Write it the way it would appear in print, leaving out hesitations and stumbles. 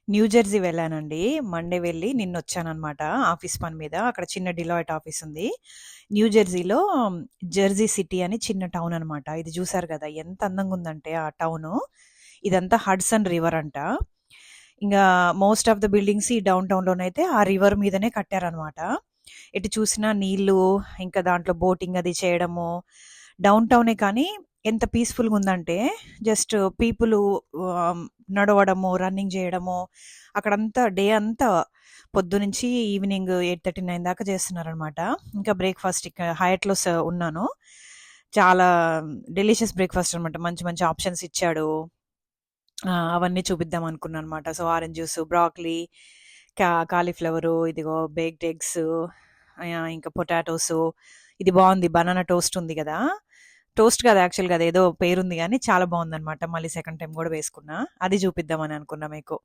New Jersey వెళ్ళానండి. Monday వెళ్ళి నిన్నొచ్చాననమాట office పని మీద. అక్కడ చిన్న డిలాయిట్ ఆఫీస్ ఉంది. న్యూ జెర్సీలో జెర్సీ సిటీ అని చిన్న టౌన్ అనమాట. ఇది చూసారు గదా! ఎంత అందంగుందంటే ఆ టౌను. ఇదంతా హడ్సన్ రివర్ అంట. ఇంగా మోస్ట్ ఆఫ్ ద బిల్డింగ్స్ ఈ డౌన్ టౌన్‌లోనైతే ఆ రివర్ మీదనే కట్టారనమాట. ఎటు చూసినా నీళ్ళు, ఇంకా దాంట్లో బోటింగ్ అది చేయడము. డౌన్ టౌనే కానీ ఎంత పీస్‌ఫుల్‌గుందంటే జస్ట్ పీపులు ఆహ్, నడవడము, రన్నింగ్ జేయడము, అక్కడంతా డే అంతా పొద్దునుంచి ఈవినింగ్ 8:30, 9 దాకా చేస్తున్నారనమాట. ఇంకా బ్రేక్‌ఫాస్ట్ ఇక్కడ హయట్‌లో ఉన్నాను. చాలా డెలిషియస్ బ్రేక్‌ఫాస్ట్ అనమాట. మంచి మంచి ఆప్షన్స్ ఇచ్చాడు. అవన్నీ చూపిద్దాం అనుకున్నాననమాట. So, orange juice, broccoli, cauliflower, ఇదిగో బేక్డ్ ఎగ్సు, ఇంకా పొటాటోసు. ఇది బావుంది. బనానా టోస్ట్ ఉంది గదా! టోస్ట్ కాదు యాక్చువల్‌గా అదేదో పేరుంది గానీ చాలా బావుందనమాట. మళ్ళీ సెకండ్ టైమ్ గూడా వేసుకున్నా. అది చూపిద్దామని అనుకున్నా మీకు.